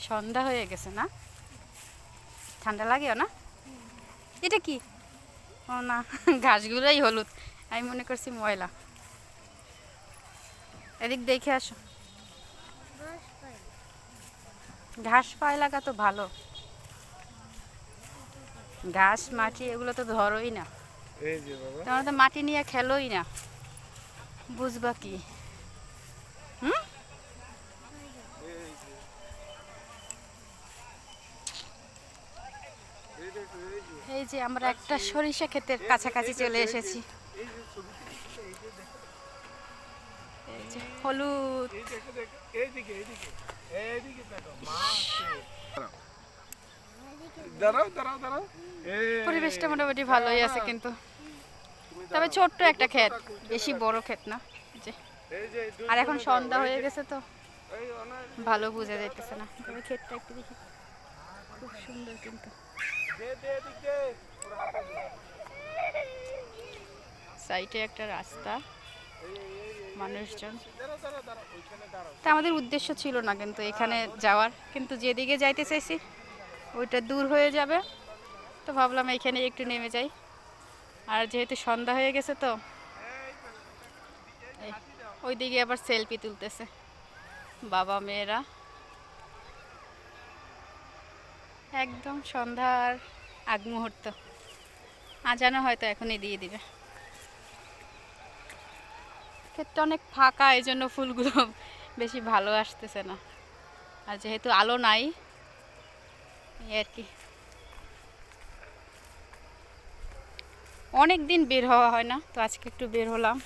সন্ধ্যা হয়ে গেছে না? ঠান্ডা লাগেও না? এটা কি? ও না, ঘাসগুলোই হলুদ, আমি মনে করছি ময়লা। এদিক দেখে আসো। ঘাস পায়ে লাগা তো ভালো, ঘাস মাটি এগুলো তো ধরোই না। তোমরা তো মাটি নিয়ে খেলোই না, বুঝবা কি? হুম, এই যে আমরা একটা সরিষা ক্ষেতের কাছাকাছি চলে এসেছি। এই যে হলুদ, পরিবেশটা মোটামুটি ভালোই আছে, কিন্তু তবে ছোট্ট একটা ক্ষেত, বেশি বড় ক্ষেত না। যে আর এখন সন্ধ্যা হয়ে গেছে তো ভালো বোঝা যাইতেছে না, তবে ক্ষেতটা একটু দেখি, খুব সুন্দর। কিন্তু সাইডে একটা রাস্তা, মানুষজন। তা আমাদের উদ্দেশ্য ছিল না কিন্তু এখানে যাওয়ার, কিন্তু যেদিকে যাইতে চাইছি ওইটা দূর হয়ে যাবে, তো ভাবলাম এখানে একটু নেমে যাই। আর যেহেতু সন্ধ্যা হয়ে গেছে তো ওইদিকে আবার সেলফি তুলতেছে বাবা মেয়েরা। একদম সন্ধ্যার আগ মুহূর্ত, আজানো হয়তো এখনই দিয়ে দিবে। ক্ষেতটা অনেক ফাঁকা, এই জন্য ফুলগুলো বেশি ভালো আসতেছে না, আর যেহেতু আলো নাই এই আর কি। অনেক দিন বের হওয়া হয় না, তো আজকে একটু বের হলাম।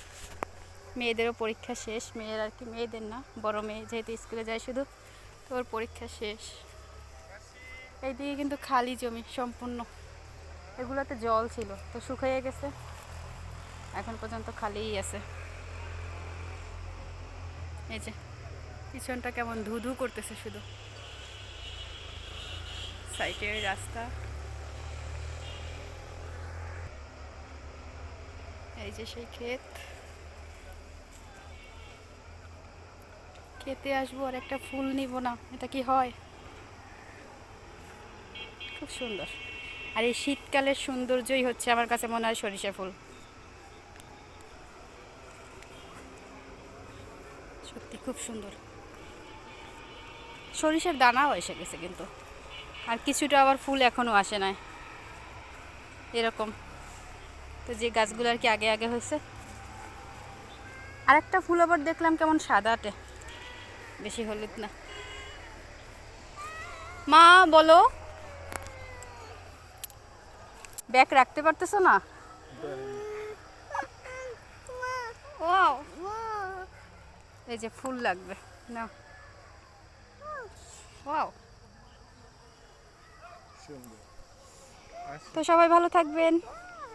মেয়েদেরও পরীক্ষা শেষ, মেয়ের আর কি, মেয়েদের না, বড় মেয়ে যেহেতু স্কুলে যায় শুধু, তো ওর পরীক্ষা শেষ। এইদিকে কিন্তু খালি জমি সম্পূর্ণ, এগুলোতে জল ছিল তো শুকিয়ে গেছে, এখন পর্যন্ত খালিই আছে। এই যে পিছনটা কেমন ধু ধু করতেছে, শুধু সাইডে রাস্তা। এই যে সেই ক্ষেত, খেতে আসবো আর একটা ফুল নিব না, এটা কি হয়? খুব সুন্দর। আর এই শীতকালের সৌন্দর্যই হচ্ছে আমার কাছে মনে হয় সরিষা ফুল, সত্যি খুব সুন্দর। সরিষার দানাও এসে গেছে কিন্তু, আর কিছুটা আবার ফুল এখনও আসে নাই এরকম। তো যে গাছগুলো আর কি আগে আগে হয়েছে। আরেকটা ফুল আবার দেখলাম কেমন সাদাটে, বেশি হলুদ না। মা বলো, ব্যাগ রাখতে পারতেছো না? ওয়াও, এই যে ফুল লাগবে না। ওয়াও, তো সবাই ভালো থাকবেন।